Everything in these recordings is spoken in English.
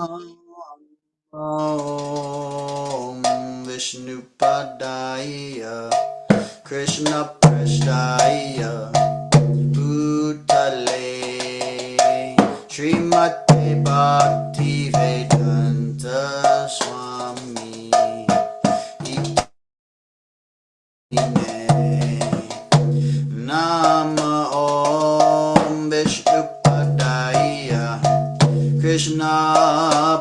Om Vishnupadaya Krishna Prasthaya Bhutale Srimate Bhakti Vedanta Swami Nama Om Vishnupadaya Krishna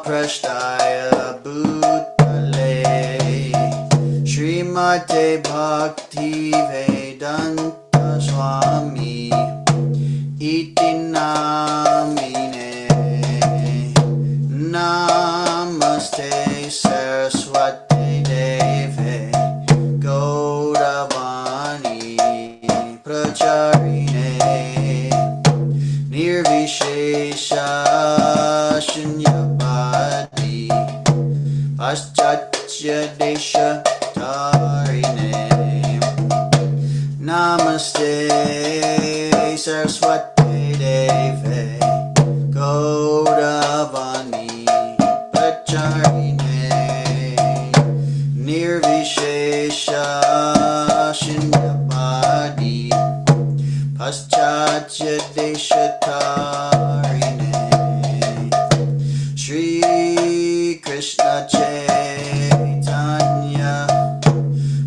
Prasthaya Bhutale Srimate Bhakti Vedanta Swami Iti Namine Namaste Saraswati Deve Gauravani Pracharine Nirvishesha Shunyavadi Paschatya Desha Tarine Namaste Saraswati Deve Gauravani Pracharine Nirvishesha Shunyavadi Paschatya Desha Tarine Shri Krishna Chaitanya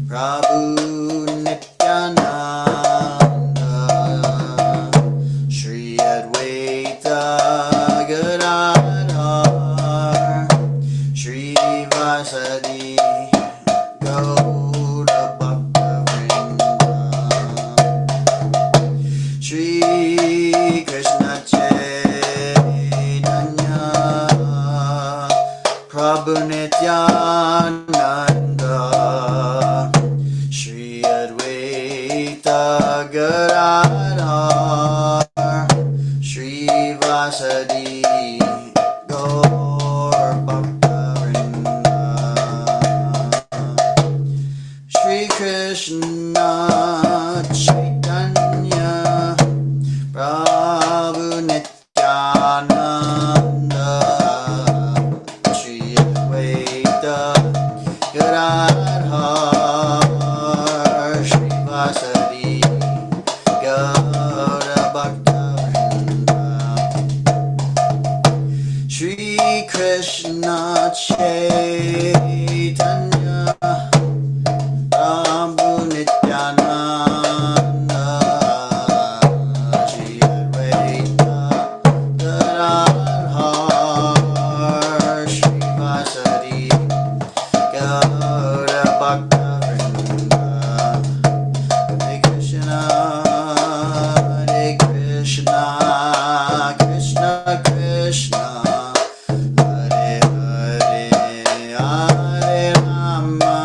Prabhu Nityananda Shri Advaita Gadadhar Shri Vasadi Gaura Bhakta Shri Krishna Chaitanya Prabhu Nityananda Shri Advaita Gadadhar Shri Vasadi Gaur Bhakta Shri Krishna Chaitanya Prabhu Nityananda Shri Advaita Gadadhar Shri Vasadi Gaura Bhakta Shri Krishna Chaitanya Prabhu Nityananda Shri Advaita Gadadhar Shri Vasadi Gaura Bhakta Hare Krishna Krishna Krishna Hare Hare Hare Rama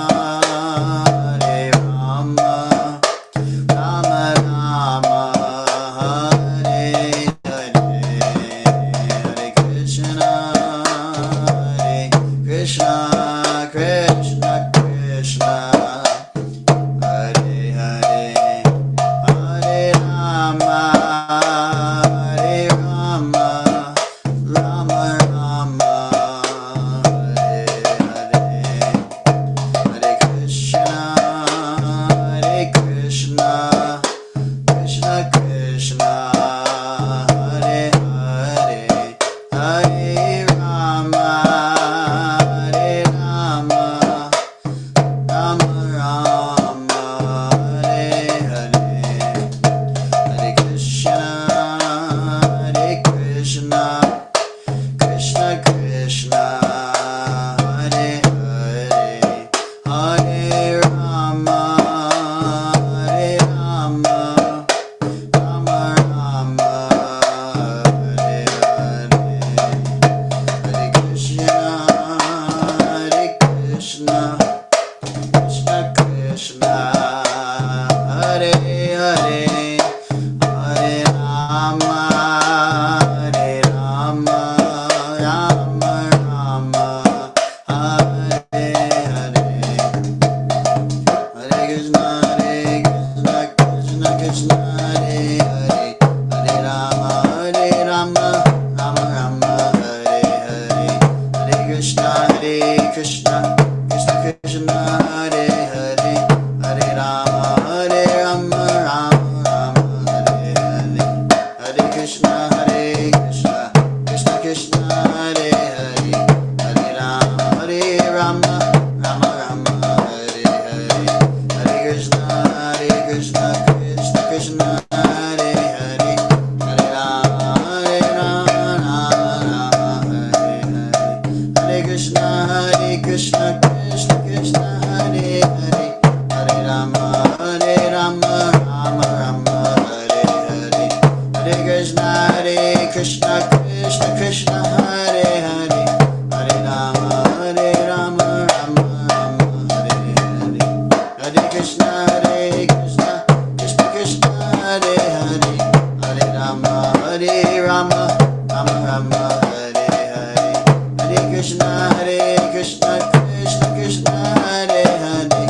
Krishna, Hare Krishna, Krishna Krishna, Hare Hare,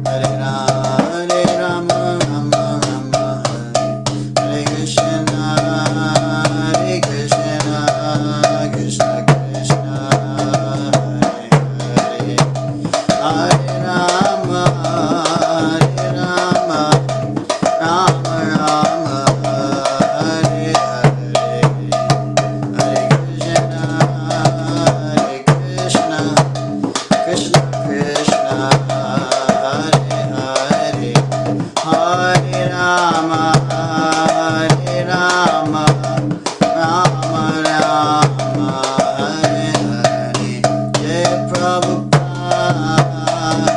Hare Rama, Rama Rama, Hare Krishna, Hare Krishna, Krishna Krishna, Hare Hare, Hare Rama, Hare Rama, Rama Rama, Hare Hare, Hare Krishna, Krishna Krishna, Hare Hare, Hare Rama, Hare Rama, Rama Rama, Hare Hare. Jai Prabhupada,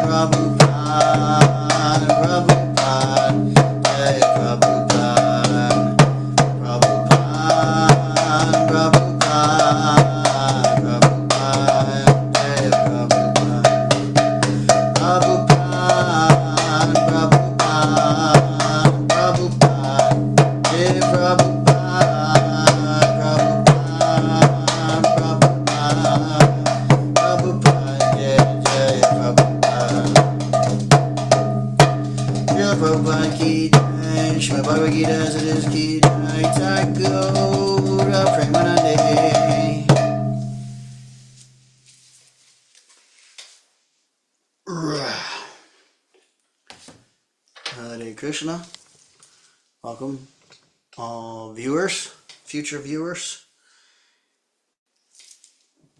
Prabhupada, Prabhupada, Jai Prabhupada, Prabhupada, Prabhupada, Prabhupada, Jai Prabhupada, Prabhupada, Prabhupada, Prabhupada, Jai Prabhupada, Prabhupada, Prabhupada, Jai Jai Prabhupada. Srila Prabhupada ki jai, Srimad Bhagavad Gita as it is ki jai, Thakur Premanande. Hare Krishna. Welcome, all viewers, future viewers,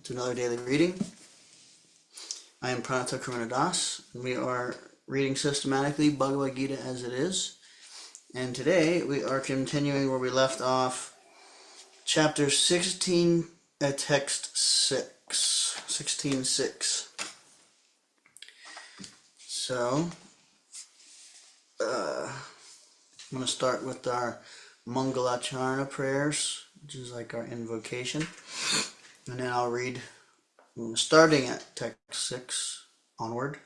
to another daily reading. I am Pranata Karuna Das, and we are reading systematically Bhagavad Gita as it is. And today we are continuing where we left off, chapter 16 at text 6, 16:6. So, I'm going to start with our Mangalacharna prayers, which is like our invocation. And then I'll read starting at text 6 onward.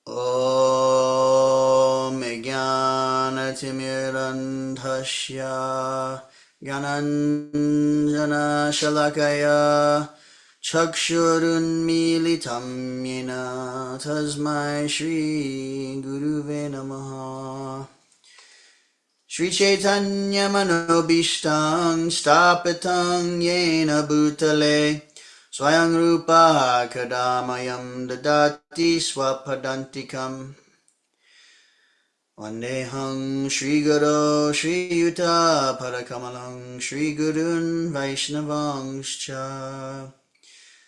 Om Jnanatimirandhasya Gyananjana Shalakaya Chakshurunmilitam Yena Tasmai Shri Guruve Namaha. Shri Chaitanya Manobishtam Stapitam Yena Bhutale Swayam Rupa Kadamayam Dadati Swapadantikam. Vandeham Shri Guru Shri Yuta Parakamalam Shri Gurun Vaishnavangscha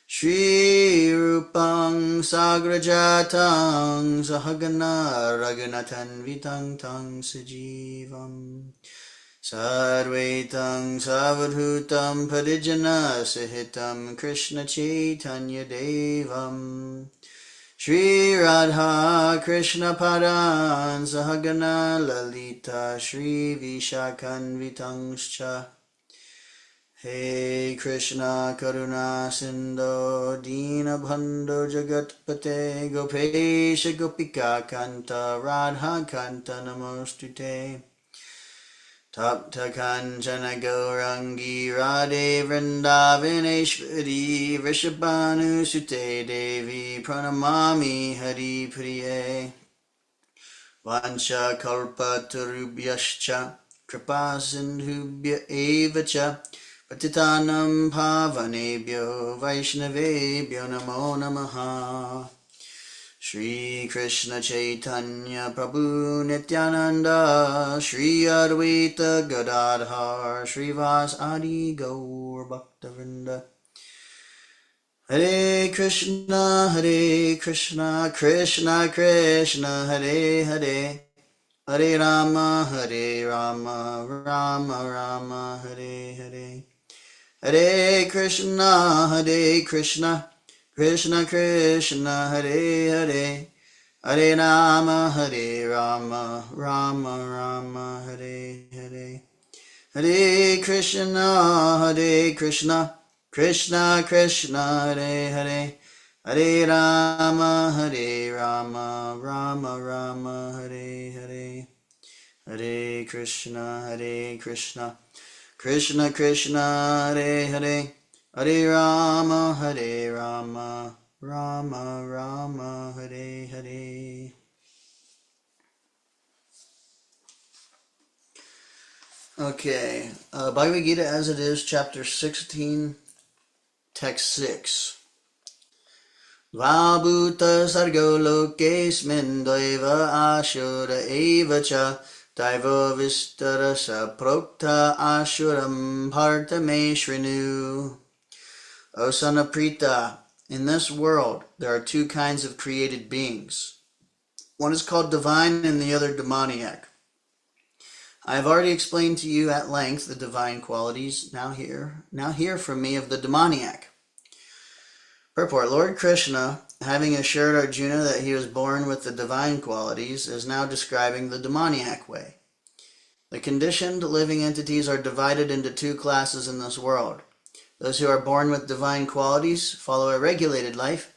Shri Rupam Sagrajatang Sahagana Raghunathan Vitang Tang Sajivam Sarvetam Savadhutam Parijana Sahitam Krishna Chaitanya Devam Shri Radha Krishna Padan Sahagana Lalita Shri Vishakan Vitangscha. Hey Krishna Karuna Sindho Dina Bhando Jagatpate Gopesha Gopika Kanta Radha Kanta Namostute Tapta Kanchana Gaurangi Radhe Vrindavaneshwari Vrishabhanu Sute Devi Pranamami Hari Priye Vancha Kalpatarubhyascha Kripa Sindhubhya Evacha Patitanam Pavanebhyo Vaishnavebhyo Namo Namaha. Shri Krishna Chaitanya Prabhu Nityananda Shri Advaita Gadadhar Shri Vas Adi Gaur Bhaktavinda. Hare Krishna Krishna Krishna Hare Hare Hare Rama Rama Rama Hare Hare. Hare Krishna Krishna Krishna Hare Hare Hare Rama Rama Rama Hare Hare. Hare Krishna Krishna Krishna Hare Hare Hare Rama Rama Rama Hare Hare. Hare Krishna Krishna Krishna Hare Hare, Hare Rama, Rama Rama Hare Hare. Okay, Bhagavad Gita as it is, chapter 16, text 6. Vabhuta sargo lokesmin daiva ashura eva cha daiva vistarasa prokta ashuram bhartame shrinu. O son of Prita, in this world there are two kinds of created beings. One is called divine and the other demoniac. I have already explained to you at length the divine qualities. Now hear from me of the demoniac. Purport: Lord Krishna, having assured Arjuna that he was born with the divine qualities, is now describing the demoniac way. The conditioned living entities are divided into two classes in this world. Those who are born with divine qualities follow a regulated life,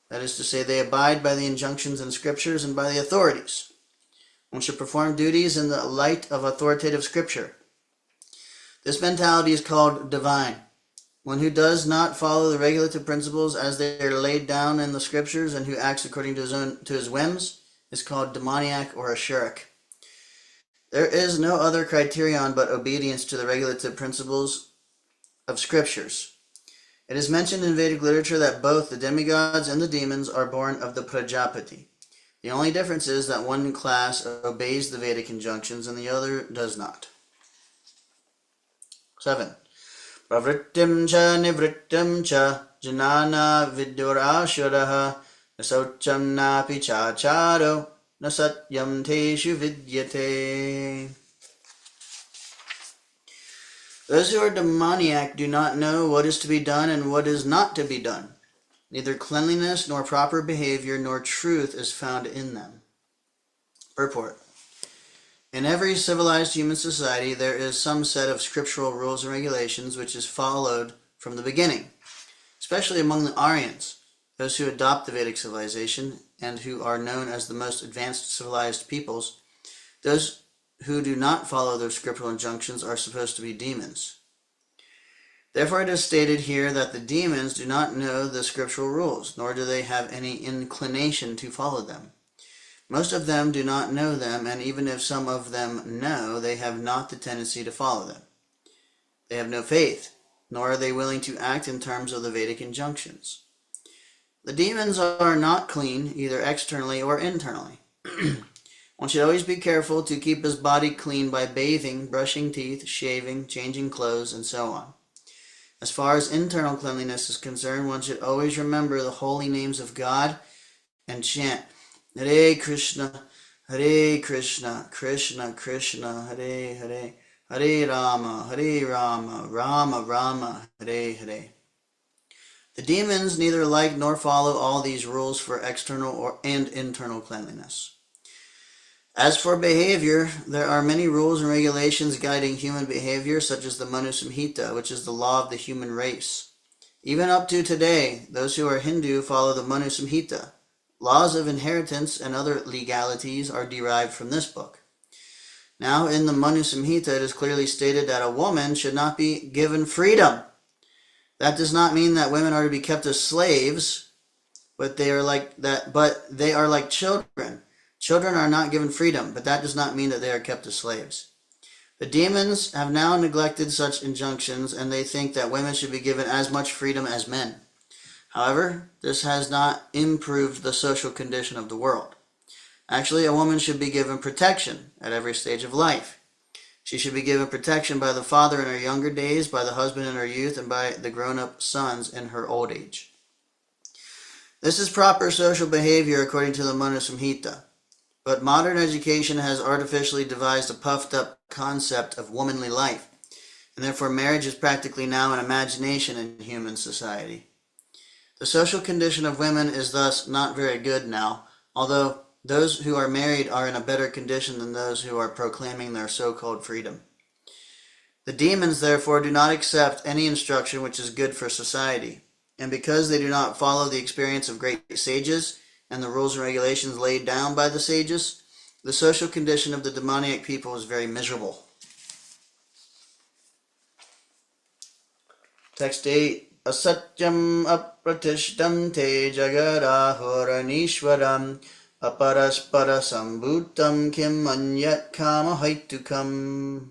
that is to say, they abide by the injunctions in scriptures and by the authorities. One should perform duties in the light of authoritative scripture. This mentality is called divine. One who does not follow the regulative principles as they are laid down in the scriptures and who acts according to his whims is called demoniac or asuric. There is no other criterion but obedience to the regulative principles of scriptures. It is mentioned in Vedic literature that both the demigods and the demons are born of the Prajapati. The only difference is that one class obeys the Vedic injunctions and the other does not. 7. Pravrittim cha nivrittim cha janana vidurashuraha nasaucham napi chacharo nasatyam teshu vidyate. Those who are demoniac do not know what is to be done and what is not to be done. Neither cleanliness nor proper behavior nor truth is found in them. Purport: in every civilized human society there is some set of scriptural rules and regulations which is followed from the beginning, especially among the Aryans, those who adopt the Vedic civilization and who are known as the most advanced civilized peoples. Those who do not follow their scriptural injunctions are supposed to be demons. Therefore it is stated here that the demons do not know the scriptural rules, nor do they have any inclination to follow them. Most of them do not know them, and even if some of them know, they have not the tendency to follow them. They have no faith, nor are they willing to act in terms of the Vedic injunctions. The demons are not clean, either externally or internally. One should always be careful to keep his body clean by bathing, brushing teeth, shaving, changing clothes, and so on. As far as internal cleanliness is concerned, one should always remember the holy names of God and chant Hare Krishna, Krishna Krishna, Hare Hare, Hare Rama, Rama Rama, Hare Hare. The demons neither like nor follow all these rules for external and internal cleanliness. As for behavior, there are many rules and regulations guiding human behavior, such as the Manu Samhita, which is the law of the human race. Even up to today, those who are Hindu follow the Manu Samhita. Laws of inheritance and other legalities are derived from this book. Now, in the Manu Samhita, it is clearly stated that a woman should not be given freedom. That does not mean that women are to be kept as slaves, but they are like children. Children are not given freedom, but that does not mean that they are kept as slaves. The demons have now neglected such injunctions, and they think that women should be given as much freedom as men. However, this has not improved the social condition of the world. Actually, a woman should be given protection at every stage of life. She should be given protection by the father in her younger days, by the husband in her youth, and by the grown-up sons in her old age. This is proper social behavior according to the Manu Samhita. But modern education has artificially devised a puffed-up concept of womanly life, and therefore marriage is practically now an imagination in human society. The social condition of women is thus not very good now, although those who are married are in a better condition than those who are proclaiming their so-called freedom. The demons, therefore, do not accept any instruction which is good for society, and because they do not follow the experience of great sages and the rules and regulations laid down by the sages, the social condition of the demoniac people is very miserable. Text 8. Asatyam apratishtam te jagadahuranishwaram aparaspara sambhutam kim anyat kama haitukam.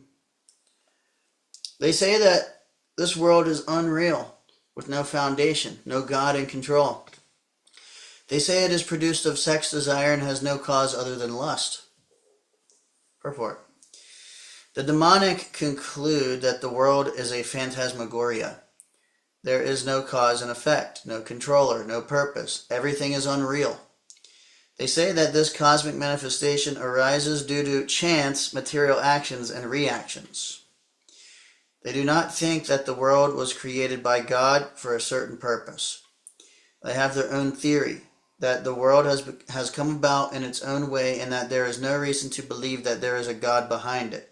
They say that this world is unreal, with no foundation, no God in control. They say it is produced of sex desire and has no cause other than lust. Purport. The demonic conclude that the world is a phantasmagoria. There is no cause and effect, no controller, no purpose. Everything is unreal. They say that this cosmic manifestation arises due to chance, material actions, and reactions. They do not think that the world was created by God for a certain purpose. They have their own theory, that the world has come about in its own way and that there is no reason to believe that there is a God behind it.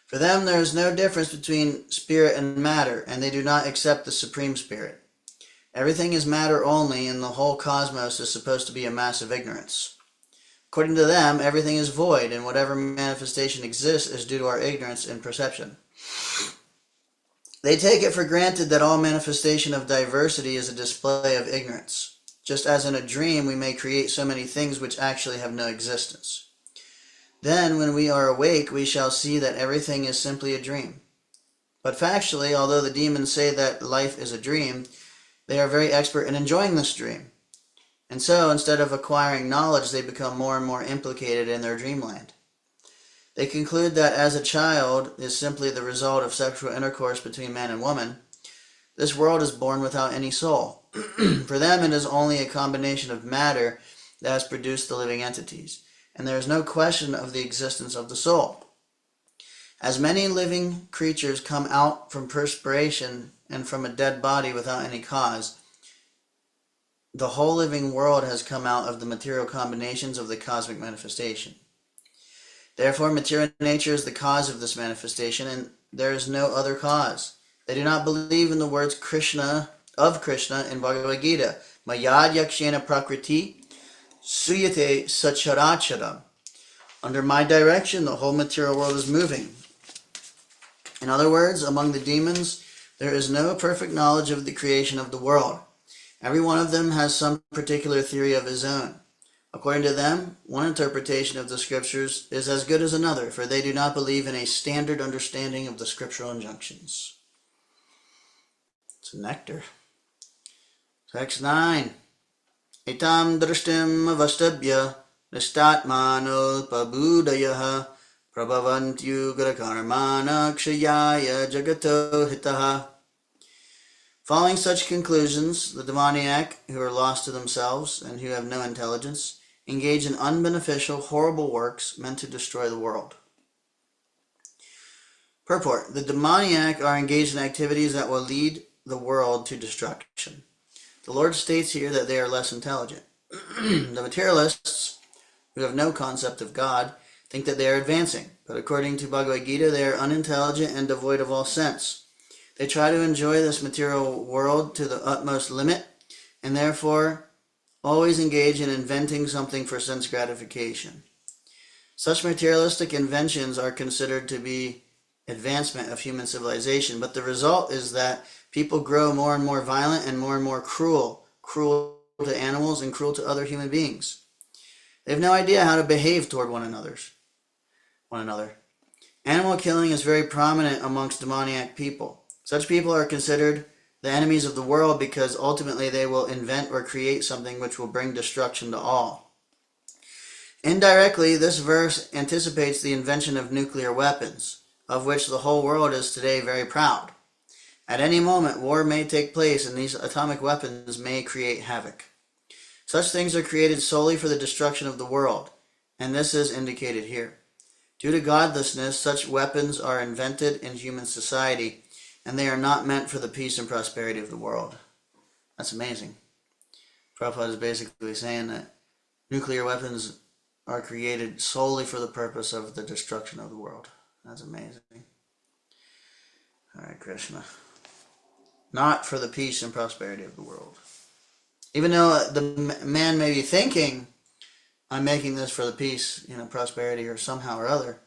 For them, there is no difference between spirit and matter, and they do not accept the Supreme Spirit. Everything is matter only, and the whole cosmos is supposed to be a mass of ignorance. According to them, everything is void, and whatever manifestation exists is due to our ignorance and perception. They take it for granted that all manifestation of diversity is a display of ignorance. Just as in a dream we may create so many things which actually have no existence. Then, when we are awake, we shall see that everything is simply a dream. But factually, although the demons say that life is a dream, they are very expert in enjoying this dream. And so, instead of acquiring knowledge, they become more and more implicated in their dreamland. They conclude that as a child is simply the result of sexual intercourse between man and woman, this world is born without any soul. For them, it is only a combination of matter that has produced the living entities, and there is no question of the existence of the soul. As many living creatures come out from perspiration and from a dead body without any cause, the whole living world has come out of the material combinations of the cosmic manifestation. Therefore, material nature is the cause of this manifestation, and there is no other cause. They do not believe in the words Krishna in Bhagavad Gita. Mayad yakshena prakriti suyate sacharacharam. Under my direction, the whole material world is moving. In other words, among the demons, there is no perfect knowledge of the creation of the world. Every one of them has some particular theory of his own. According to them, one interpretation of the scriptures is as good as another, for they do not believe in a standard understanding of the scriptural injunctions. It's nectar. Text 9. Etam drishtim avastabhya nistatmano pabudayah prabhavantyugra karmana kshayaya jagato hitaha. Following such conclusions, the demoniac, who are lost to themselves and who have no intelligence, engage in unbeneficial, horrible works meant to destroy the world. Purport. The demoniac are engaged in activities that will lead the world to destruction. The Lord states here that they are less intelligent. The materialists, who have no concept of God, think that they are advancing, but according to Bhagavad Gita, they are unintelligent and devoid of all sense. They try to enjoy this material world to the utmost limit, and therefore always engage in inventing something for sense gratification. Such materialistic inventions are considered to be advancement of human civilization, but the result is that people grow more and more violent and more cruel to animals and cruel to other human beings. They have no idea how to behave toward one another. Animal killing is very prominent amongst demoniac people. Such people are considered the enemies of the world because ultimately they will invent or create something which will bring destruction to all. Indirectly, this verse anticipates the invention of nuclear weapons, of which the whole world is today very proud. At any moment, war may take place and these atomic weapons may create havoc. Such things are created solely for the destruction of the world, and this is indicated here. Due to godlessness, such weapons are invented in human society, and they are not meant for the peace and prosperity of the world. That's amazing. Prabhupada is basically saying that nuclear weapons are created solely for the purpose of the destruction of the world. That's amazing. All right, Krishna. Not for the peace and prosperity of the world. Even though the man may be thinking, I'm making this for the peace, prosperity, or somehow or other,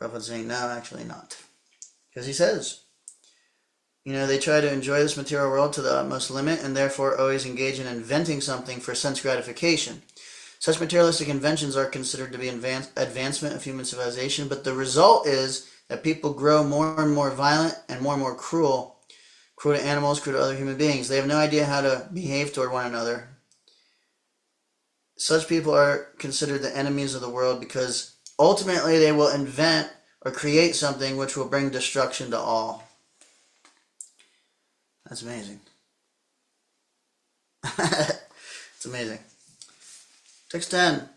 Prabhupada's saying, no, actually not. Because he says, They try to enjoy this material world to the utmost limit and therefore always engage in inventing something for sense gratification. Such materialistic inventions are considered to be advancement of human civilization, but the result is that people grow more and more violent and more cruel to animals, cruel to other human beings. They have no idea how to behave toward one another. Such people are considered the enemies of the world because ultimately they will invent or create something which will bring destruction to all. That's amazing. It's amazing. Text 10.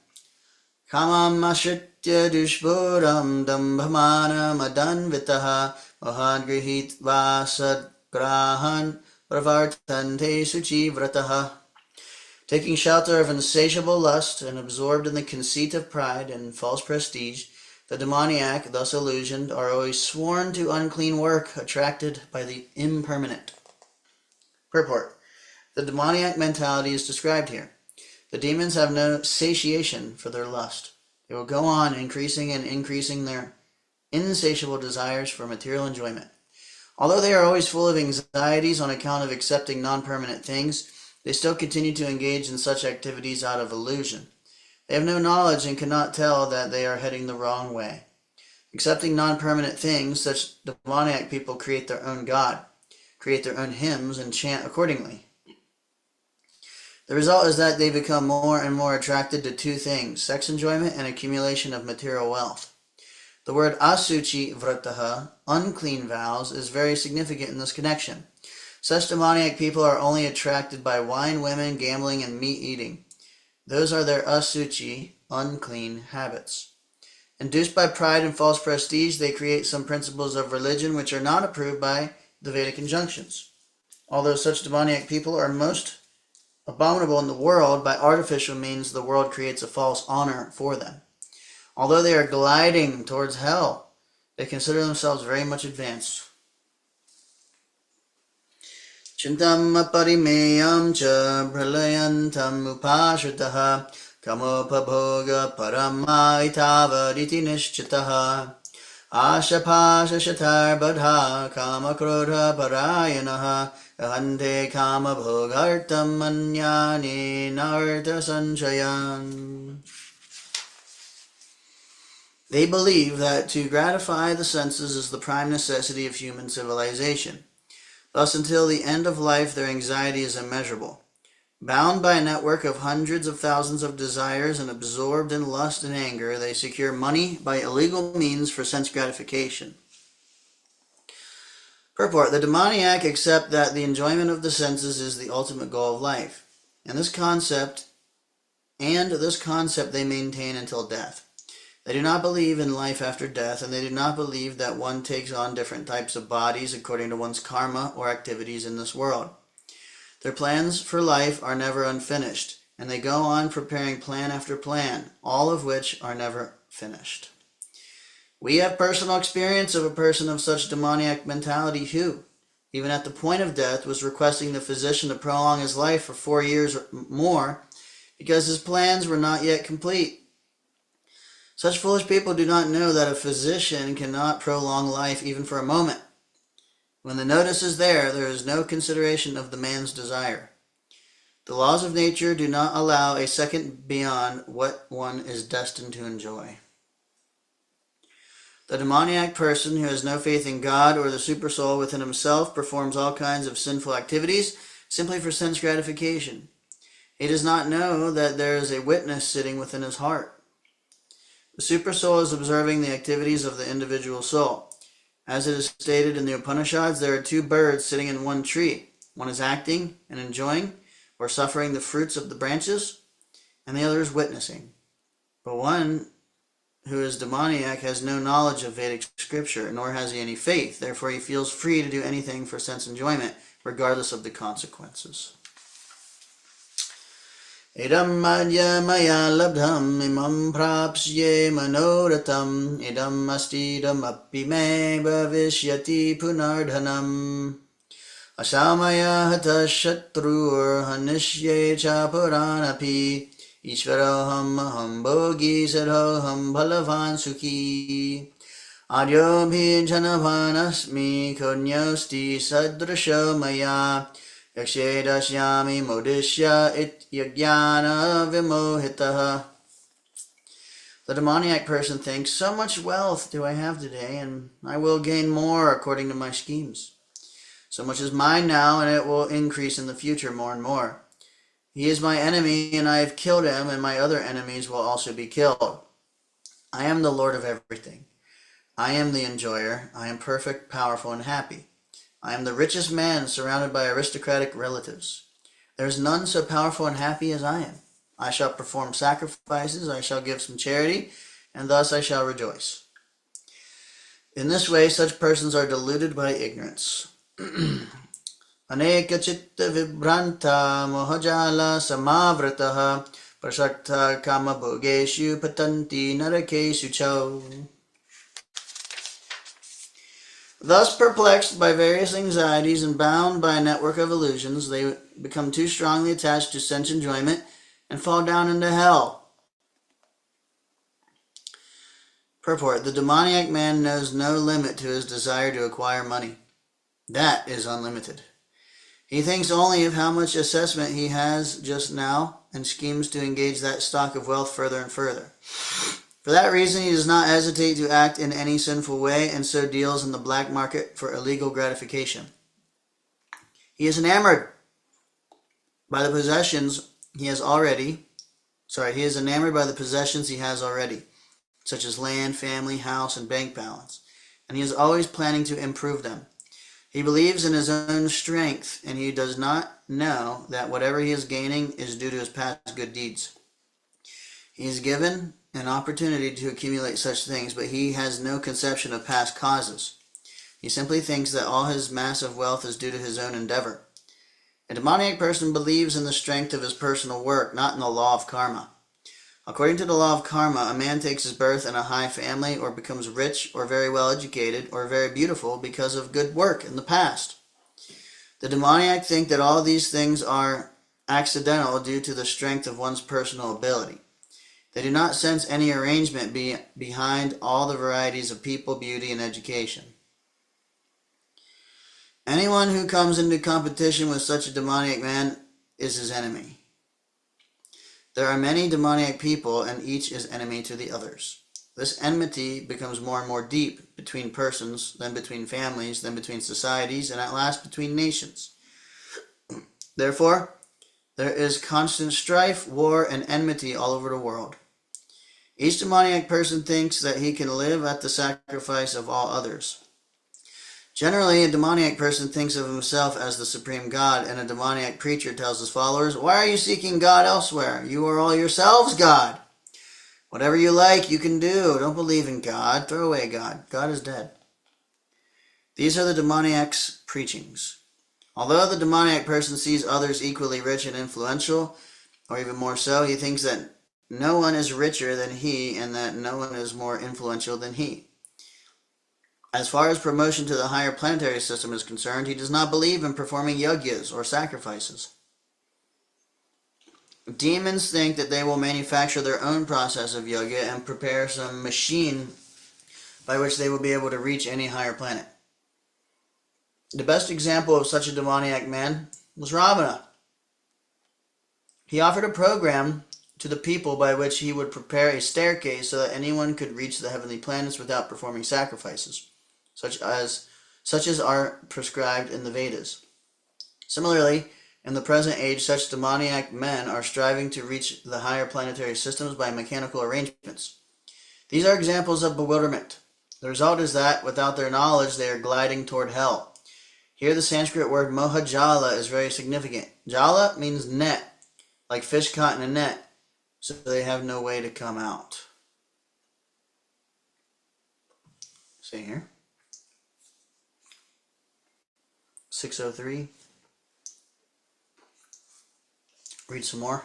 Kamam ashritya dushpuram dambhamana madanvitaha mohad vasad grahan pravartante suchi vrataha. Taking shelter of insatiable lust and absorbed in the conceit of pride and false prestige, the demoniac, thus illusioned, are always sworn to unclean work, attracted by the impermanent. Purport. The demoniac mentality is described here. The demons have no satiation for their lust. They will go on increasing and increasing their insatiable desires for material enjoyment. Although they are always full of anxieties on account of accepting non-permanent things, they still continue to engage in such activities out of illusion. They have no knowledge and cannot tell that they are heading the wrong way. Accepting non-permanent things, such demoniac people create their own God, create their own hymns, and chant accordingly. The result is that they become more and more attracted to two things, sex enjoyment and accumulation of material wealth. The word asuchi vrataha, unclean vows, is very significant in this connection. Such demoniac people are only attracted by wine, women, gambling, and meat eating. Those are their asuchi, unclean habits. Induced by pride and false prestige, they create some principles of religion which are not approved by the Vedic injunctions. Although such demoniac people are most abominable in the world, by artificial means the world creates a false honor for them. Although they are gliding towards hell, they consider themselves very much advanced. Chintam aparimeyam cha pralayantam upashritaha kamopabhoga paramaitavaditi nishchitaha ashapasha shatar badha kamakrodha parayanaha ahante kamabhogartam manyani nartha sanchayan. They believe that to gratify the senses is the prime necessity of human civilization. Thus, until the end of life, their anxiety is immeasurable. Bound by a network of hundreds of thousands of desires and absorbed in lust and anger, they secure money by illegal means for sense gratification. Purport. The demoniac accept that the enjoyment of the senses is the ultimate goal of life, and this concept they maintain until death. They do not believe in life after death, and they do not believe that one takes on different types of bodies according to one's karma or activities in this world. Their plans for life are never unfinished, and they go on preparing plan after plan, all of which are never finished. We have personal experience of a person of such demoniac mentality who, even at the point of death, was requesting the physician to prolong his life for 4 years or more because his plans were not yet complete. Such foolish people do not know that a physician cannot prolong life even for a moment. When the notice is there, there is no consideration of the man's desire. The laws of nature do not allow a second beyond what one is destined to enjoy. The demoniac person who has no faith in God or the supersoul within himself performs all kinds of sinful activities simply for sense gratification. He does not know that there is a witness sitting within his heart. The supersoul is observing the activities of the individual soul. As it is stated in the Upanishads, there are two birds sitting in one tree. One is acting and enjoying or suffering the fruits of the branches, and the other is witnessing. But one who is demoniac has no knowledge of Vedic scripture, nor has he any faith. Therefore, he feels free to do anything for sense enjoyment, regardless of the consequences. Idam madhya maya labdham imam prapsye manoratam idam astidam api me bhavishyati punardhanam asamaya hata shatrur hanishye cha puranapi ishvaroham aham bhogi sadhoham bhalavan sukhi Adyobhi janavanasmi konyosti sadrisha maya yakshedashyami modishya ityagyana vimohitaha. The demoniac person thinks, so much wealth do I have today, and I will gain more according to my schemes. So much is mine now, and it will increase in the future more and more. He is my enemy, and I have killed him, and my other enemies will also be killed. I am the Lord of everything. I am the enjoyer. I am perfect, powerful, and happy. I am the richest man surrounded by aristocratic relatives. There is none so powerful and happy as I am. I shall perform sacrifices, I shall give some charity, and thus I shall rejoice. In this way, such persons are deluded by ignorance. Aneka chitta vibranta mohajala samavrataha prashakta kama bhogeshu patanti narakeshu cho. Thus perplexed by various anxieties and bound by a network of illusions, they become too strongly attached to sense enjoyment and fall down into hell. Purport: the demoniac man knows no limit to his desire to acquire money. That is unlimited. He thinks only of how much assessment he has just now and schemes to engage that stock of wealth further and further. For that reason, he does not hesitate to act in any sinful way and so deals in the black market for illegal gratification. He is enamored by the possessions he has already. He is enamored by the possessions he has already, such as land, family, house, and bank balance, and he is always planning to improve them. He believes in his own strength, and he does not know that whatever he is gaining is due to his past good deeds. He is given an opportunity to accumulate such things, but he has no conception of past causes. He simply thinks that all his massive wealth is due to his own endeavor. A demoniac person believes in the strength of his personal work, not in the law of karma. According to the law of karma, a man takes his birth in a high family or becomes rich or very well educated or very beautiful because of good work in the past. The demoniac think that all these things are accidental due to the strength of one's personal ability. They do not sense any arrangement behind all the varieties of people, beauty, and education. Anyone who comes into competition with such a demoniac man is his enemy. There are many demoniac people, and each is enemy to the others. This enmity becomes more and more deep between persons, then between families, then between societies, and at last between nations. Therefore, there is constant strife, war, and enmity all over the world. Each demoniac person thinks that he can live at the sacrifice of all others. Generally, a demoniac person thinks of himself as the supreme God, and a demoniac preacher tells his followers, "Why are you seeking God elsewhere? You are all yourselves God. Whatever you like, you can do. Don't believe in God. Throw away God. God is dead." These are the demoniac's preachings. Although the demoniac person sees others equally rich and influential, or even more so, he thinks that no one is richer than he and that no one is more influential than he. As far as promotion to the higher planetary system is concerned, he does not believe in performing yagyas or sacrifices. Demons think that they will manufacture their own process of yoga and prepare some machine by which they will be able to reach any higher planet. The best example of such a demoniac man was Ravana. He offered a program to the people by which he would prepare a staircase so that anyone could reach the heavenly planets without performing sacrifices, such as are prescribed in the Vedas. Similarly, in the present age, such demoniac men are striving to reach the higher planetary systems by mechanical arrangements. These are examples of bewilderment. The result is that, without their knowledge, they are gliding toward hell. Here the Sanskrit word mohajala is very significant. Jala means net, like fish caught in a net, so they have no way to come out. See here. 603. Read some more.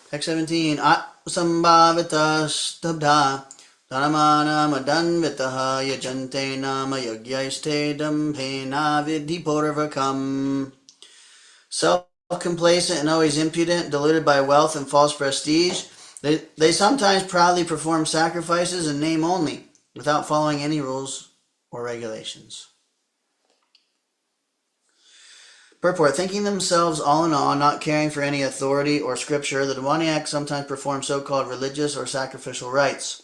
Text 17. Sambhavita stabdha dhanamana madanvitaha yajante nama yagyaiste dampena vidhi purvakam. Self-complacent and always impudent, deluded by wealth and false prestige, they sometimes proudly perform sacrifices in name only, without following any rules or regulations. Purport: thinking themselves all in all, not caring for any authority or scripture, the demoniacs sometimes perform so-called religious or sacrificial rites.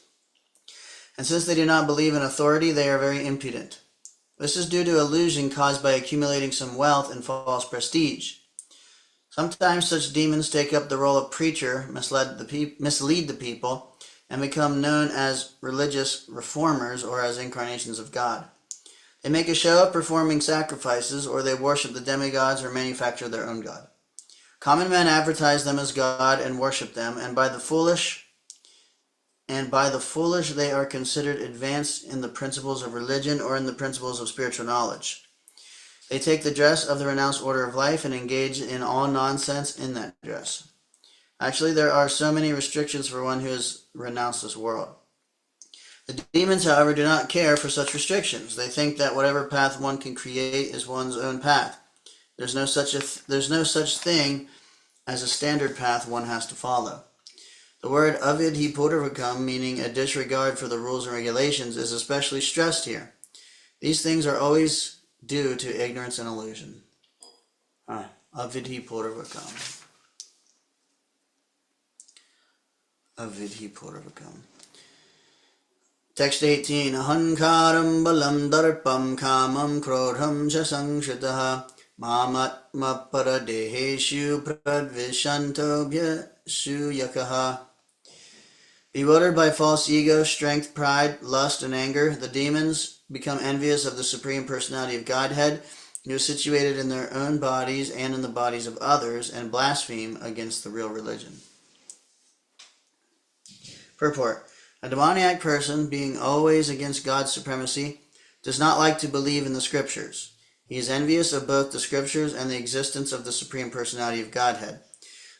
And since they do not believe in authority, they are very impudent. This is due to illusion caused by accumulating some wealth and false prestige. Sometimes such demons take up the role of preacher, mislead the people, and become known as religious reformers or as incarnations of God. They make a show of performing sacrifices, or they worship the demigods or manufacture their own god. Common men advertise them as God and worship them, and by the foolish they are considered advanced in the principles of religion or in the principles of spiritual knowledge. They take the dress of the renounced order of life and engage in all nonsense in that dress. Actually, there are so many restrictions for one who has renounced this world. The demons, however, do not care for such restrictions. They think that whatever path one can create is one's own path. There's no such thing as a standard path one has to follow. The word avidhi purvakam, meaning a disregard for the rules and regulations, is especially stressed here. These things are always due to ignorance and illusion. Avidhi purvakam. Avidhi purvakam. Text 18. Ahankaram balam darpam kamam krodham cha sangshitaha mamatma paradeheshu pradvishantobhya suyakaha. Bewildered by false ego, strength, pride, lust, and anger, the demons become envious of the Supreme Personality of Godhead, who is situated in their own bodies and in the bodies of others, and blaspheme against the real religion. Purport: a demoniac person, being always against God's supremacy, does not like to believe in the scriptures. He is envious of both the scriptures and the existence of the Supreme Personality of Godhead.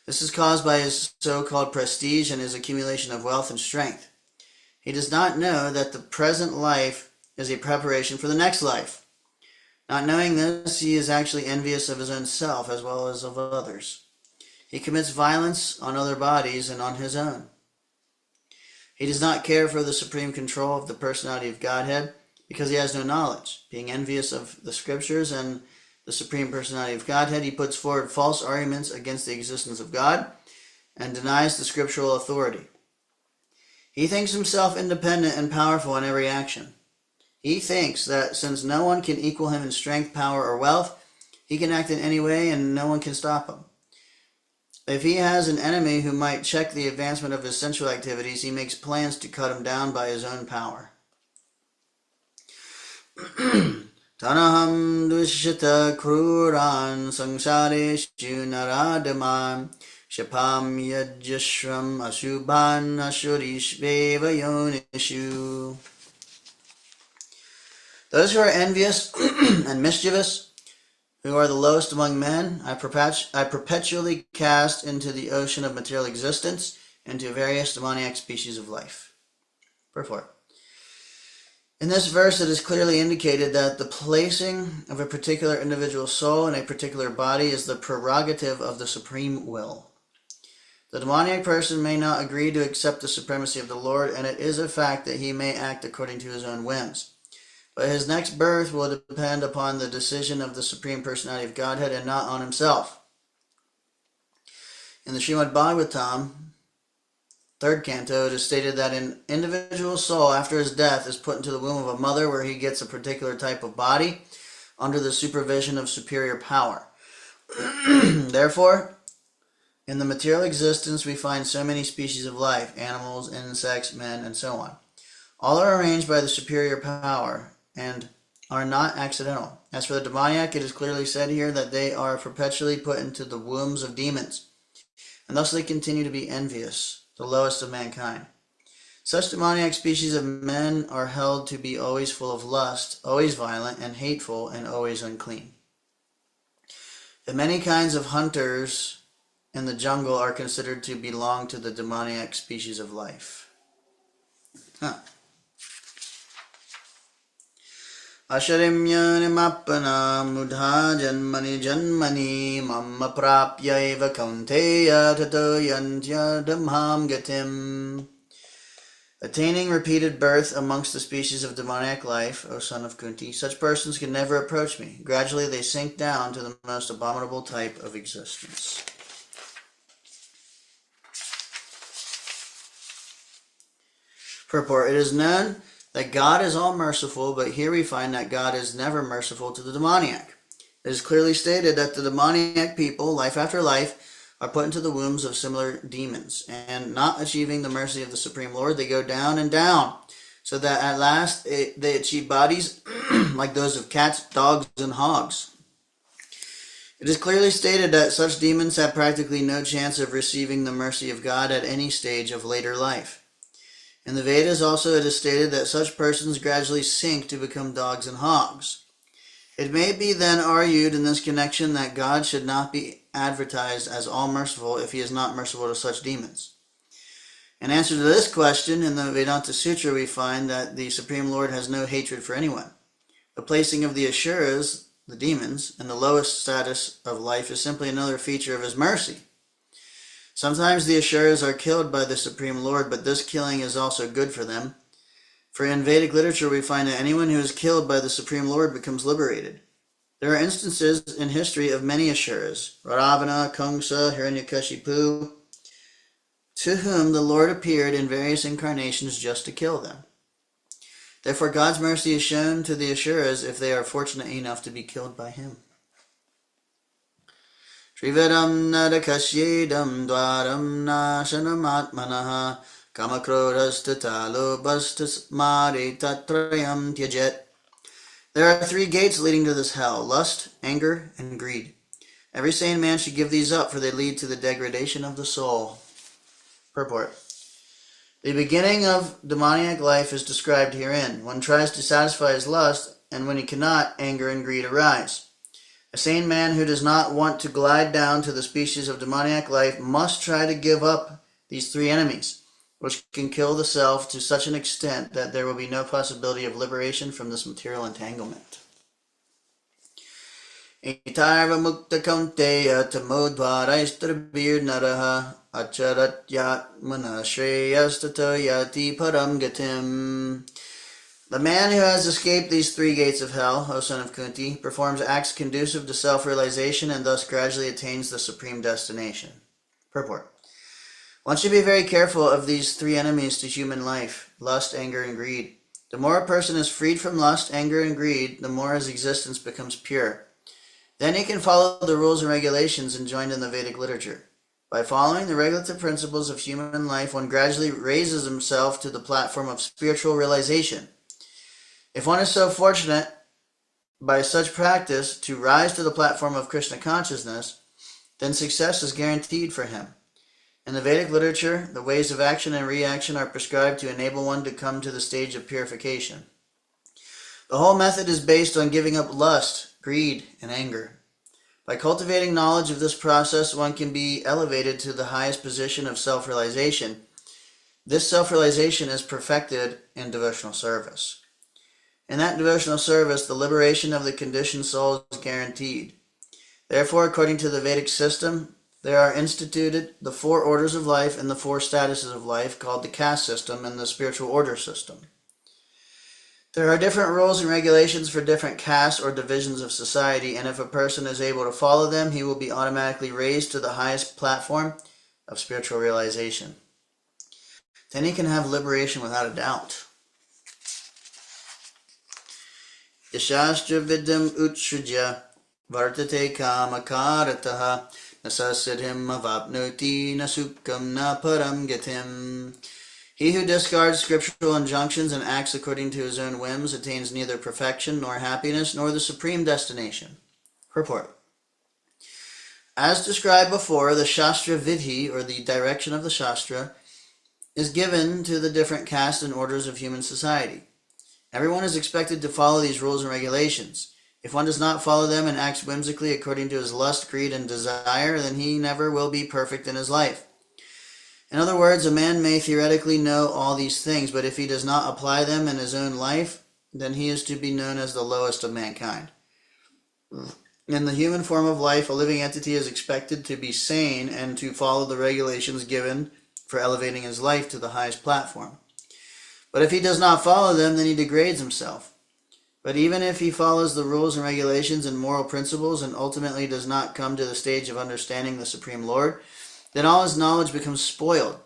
This is caused by his so-called prestige and his accumulation of wealth and strength. He does not know that the present life is a preparation for the next life. Not knowing this, he is actually envious of his own self as well as of others. He commits violence on other bodies and on his own. He does not care for the supreme control of the personality of Godhead because he has no knowledge. Being envious of the scriptures and the Supreme Personality of Godhead, he puts forward false arguments against the existence of God and denies the scriptural authority. He thinks himself independent and powerful in every action. He thinks that since no one can equal him in strength, power, or wealth, he can act in any way and no one can stop him. If he has an enemy who might check the advancement of his sensual activities, he makes plans to cut him down by his own power. Tanaham dushita kruran samsareshu naradaman shapam yajashram asubhan asurishveva yonishu. Those who are envious and mischievous, who are the lowest among men, I perpetually cast into the ocean of material existence, into various demoniac species of life. Purport: in this verse, it is clearly indicated that the placing of a particular individual soul in a particular body is the prerogative of the supreme will. The demoniac person may not agree to accept the supremacy of the Lord, and it is a fact that he may act according to his own whims. But his next birth will depend upon the decision of the Supreme Personality of Godhead and not on himself. In the Srimad Bhagavatam, 3rd canto, it is stated that an individual soul after his death is put into the womb of a mother where he gets a particular type of body under the supervision of superior power. Therefore, in the material existence we find so many species of life, animals, insects, men, and so on. All are arranged by the superior power and are not accidental. As for the demoniac, it is clearly said here that they are perpetually put into the wombs of demons, and thus they continue to be envious, the lowest of mankind. Such demoniac species of men are held to be always full of lust, always violent and hateful, and always unclean. The many kinds of hunters in the jungle are considered to belong to the demoniac species of life. Asharimyanimapana mudha janmani janmani mamma prapya eva kaunteya tato yantya dhamham gatim. Attaining repeated birth amongst the species of demoniac life, O son of Kunti, such persons can never approach me. Gradually they sink down to the most abominable type of existence. Purport. It is known that God is all merciful, but here we find that God is never merciful to the demoniac. It is clearly stated that the demoniac people, life after life, are put into the wombs of similar demons, and not achieving the mercy of the Supreme Lord, they go down and down, so that at last they achieve bodies like those of cats, dogs, and hogs. It is clearly stated that such demons have practically no chance of receiving the mercy of God at any stage of later life. In the Vedas also it is stated that such persons gradually sink to become dogs and hogs. It may be then argued in this connection that God should not be advertised as all-merciful if he is not merciful to such demons. In answer to this question, in the Vedanta Sutra we find that the Supreme Lord has no hatred for anyone. The placing of the Asuras, the demons, in the lowest status of life is simply another feature of his mercy. Sometimes the Asuras are killed by the Supreme Lord, but this killing is also good for them. For in Vedic literature we find that anyone who is killed by the Supreme Lord becomes liberated. There are instances in history of many Asuras, Ravana, Kamsa, Hiranyakashipu, to whom the Lord appeared in various incarnations just to kill them. Therefore God's mercy is shown to the Asuras if they are fortunate enough to be killed by him. Trivedam nadakasyedam dwaram nasanamatmanaha kamakrodhastatalobhastasmare tatrayam tyajet. There are 3 gates leading to this hell: lust, anger, and greed. Every sane man should give these up, for they lead to the degradation of the soul. Purport. The beginning of demoniac life is described herein. One tries to satisfy his lust, and when he cannot, anger and greed arise. A sane man who does not want to glide down to the species of demoniac life must try to give up these 3 enemies, which can kill the self to such an extent that there will be no possibility of liberation from this material entanglement. Itarva mukta kaunteya tamodvaraistarabir naraha acharatyatmana shreyastata yati param gatim. The man who has escaped these 3 gates of hell, O son of Kunti, performs acts conducive to self-realization and thus gradually attains the supreme destination. Purport. One should be very careful of these 3 enemies to human life: lust, anger, and greed. The more a person is freed from lust, anger, and greed, the more his existence becomes pure. Then he can follow the rules and regulations enjoined in the Vedic literature. By following the regulative principles of human life, one gradually raises himself to the platform of spiritual realization. If one is so fortunate by such practice to rise to the platform of Krishna consciousness, then success is guaranteed for him. In the Vedic literature, the ways of action and reaction are prescribed to enable one to come to the stage of purification. The whole method is based on giving up lust, greed, and anger. By cultivating knowledge of this process, one can be elevated to the highest position of self-realization. This self-realization is perfected in devotional service. In that devotional service, the liberation of the conditioned soul is guaranteed. Therefore, according to the Vedic system, there are instituted the 4 orders of life and the 4 statuses of life, called the caste system and the spiritual order system. There are different rules and regulations for different castes or divisions of society, and if a person is able to follow them, he will be automatically raised to the highest platform of spiritual realization. Then he can have liberation without a doubt. Yashastra vidam utsrujya vartate kamakarataha nasasidhim avapnoti nasukam na param gatim. He who discards scriptural injunctions and acts according to his own whims attains neither perfection nor happiness nor the supreme destination. Purport. As described before, the Shastra Vidhi, or the direction of the Shastra, is given to the different castes and orders of human society. Everyone is expected to follow these rules and regulations. If one does not follow them and acts whimsically according to his lust, greed, and desire, then he never will be perfect in his life. In other words, a man may theoretically know all these things, but if he does not apply them in his own life, then he is to be known as the lowest of mankind. In the human form of life, a living entity is expected to be sane and to follow the regulations given for elevating his life to the highest platform. But if he does not follow them, then he degrades himself. But even if he follows the rules and regulations and moral principles and ultimately does not come to the stage of understanding the Supreme Lord, then all his knowledge becomes spoiled.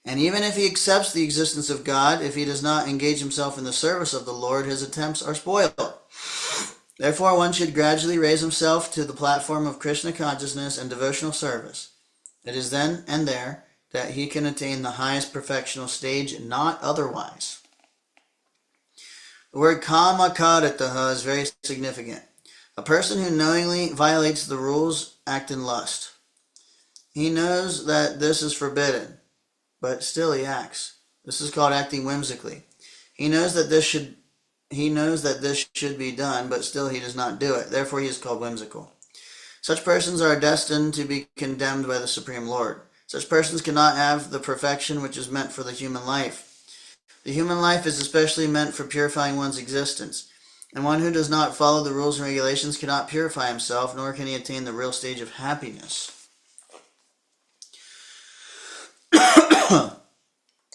And even if he accepts the existence of God, if he does not engage himself in the service of the Lord, his attempts are spoiled. Therefore, one should gradually raise himself to the platform of Krishna consciousness and devotional service. It is then and there that he can attain the highest perfectional stage, not otherwise. The word kama karitaha is very significant. A person who knowingly violates the rules acts in lust. He knows that this is forbidden, but still he acts. This is called acting whimsically. He knows that this should be done, but still he does not do it. Therefore he is called whimsical. Such persons are destined to be condemned by the Supreme Lord. Such persons cannot have the perfection which is meant for the human life. The human life is especially meant for purifying one's existence, and one who does not follow the rules and regulations cannot purify himself, nor can he attain the real stage of happiness.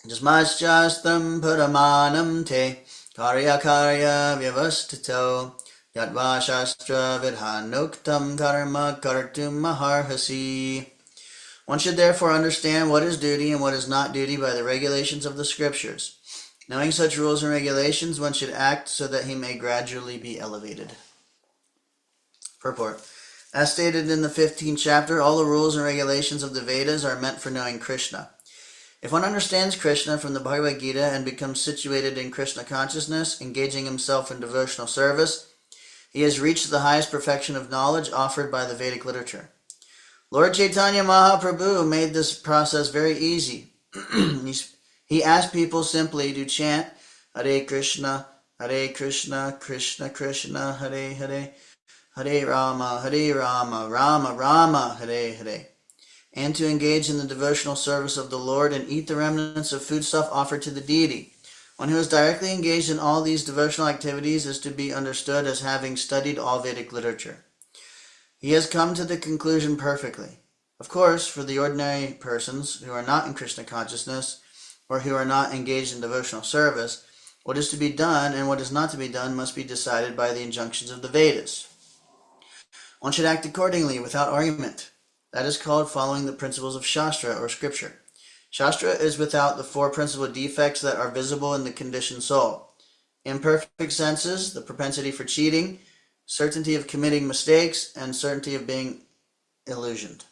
Jasmaschastam paramanam te karya karya vyavastito yadva shastra vidhanoktam karma kartum maharhasi. One should therefore understand what is duty and what is not duty by the regulations of the scriptures. Knowing such rules and regulations, one should act so that he may gradually be elevated. Purport. As stated in the 15th chapter, all the rules and regulations of the Vedas are meant for knowing Krishna. If one understands Krishna from the Bhagavad Gita and becomes situated in Krishna consciousness, engaging himself in devotional service, he has reached the highest perfection of knowledge offered by the Vedic literature. Lord Chaitanya Mahaprabhu made this process very easy. He asked people simply to chant Hare Krishna, Krishna Krishna, Hare Hare, Hare Rama, Rama Rama, Hare Hare, and to engage in the devotional service of the Lord and eat the remnants of foodstuff offered to the deity. One who is directly engaged in all these devotional activities is to be understood as having studied all Vedic literature. He has come to the conclusion perfectly. Of course, for the ordinary persons who are not in Krishna consciousness or who are not engaged in devotional service, what is to be done and what is not to be done must be decided by the injunctions of the Vedas. One should act accordingly without argument. That is called following the principles of Shastra or Scripture. Shastra is without the four principal defects that are visible in the conditioned soul: imperfect senses, the propensity for cheating, certainty of committing mistakes, and certainty of being illusioned.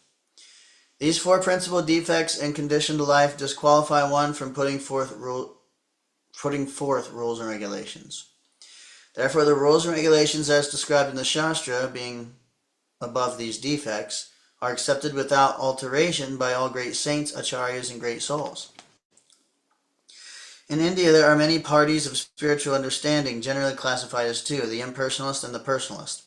These four principal defects in conditioned life disqualify one from putting forth rules and regulations. Therefore, the rules and regulations as described in the Shastra, being above these defects, are accepted without alteration by all great saints, acharyas, and great souls. In India, there are many parties of spiritual understanding, generally classified as two, the impersonalist and the personalist.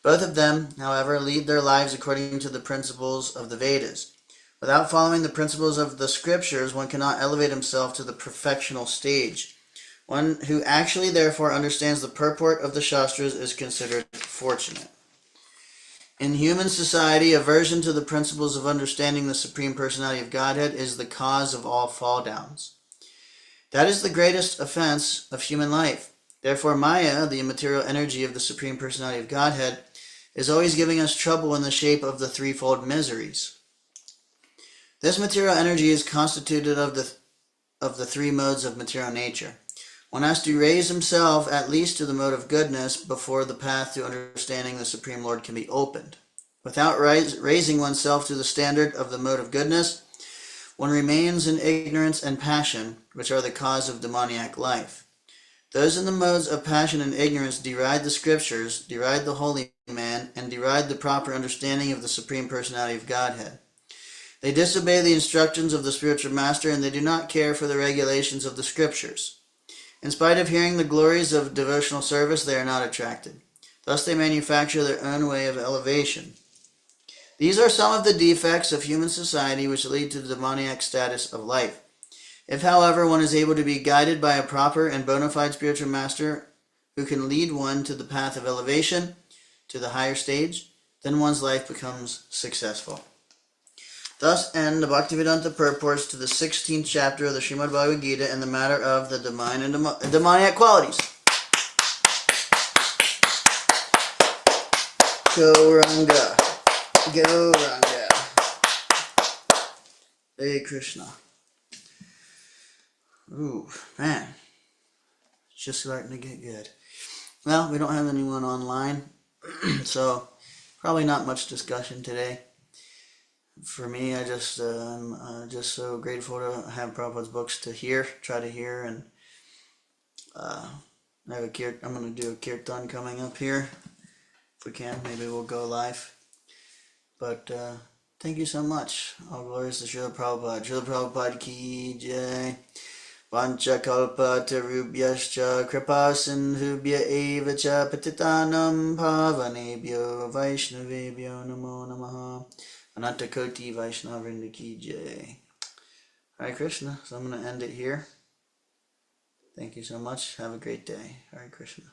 Both of them, however, lead their lives according to the principles of the Vedas. Without following the principles of the scriptures, one cannot elevate himself to the perfectional stage. One who actually, therefore, understands the purport of the Shastras is considered fortunate. In human society, aversion to the principles of understanding the Supreme Personality of Godhead is the cause of all fall-downs. That is the greatest offense of human life. Therefore, Maya, the immaterial energy of the Supreme Personality of Godhead, is always giving us trouble in the shape of the threefold miseries. This material energy is constituted of the three modes of material nature. One has to raise himself at least to the mode of goodness before the path to understanding the Supreme Lord can be opened. Without raising oneself to the standard of the mode of goodness, one remains in ignorance and passion, which are the cause of demoniac life. Those in the modes of passion and ignorance deride the scriptures, deride the holy man, and deride the proper understanding of the Supreme Personality of Godhead. They disobey the instructions of the spiritual master, and they do not care for the regulations of the scriptures. In spite of hearing the glories of devotional service, they are not attracted. Thus they manufacture their own way of elevation. These are some of the defects of human society which lead to the demoniac status of life. If, however, one is able to be guided by a proper and bona fide spiritual master who can lead one to the path of elevation, to the higher stage, then one's life becomes successful. Thus end the Bhaktivedanta purports to the 16th chapter of the Srimad Bhagavad Gita in the matter of the divine and demoniac qualities. Gauranga. Gauranga. Hey Krishna. Ooh, man. It's just starting to get good. Well, we don't have anyone online, so probably not much discussion today. For me, I'm just so grateful to have Prabhupada's books to try to hear, and I'm going to do a kirtan coming up here. If we can, maybe we'll go live. But thank you so much. All glories to Srila Prabhupada. Srila Prabhupada ki jai. Vanchakalpatarubhyascha kripa sindhubhya eva cha patitanam pavanebhyo vaishnavebhyo namo namaha. Anantakoti Vaishnavrinda ki jai. Hare Krishna. So I'm going to end it here. Thank you so much. Have a great day. Hare Krishna.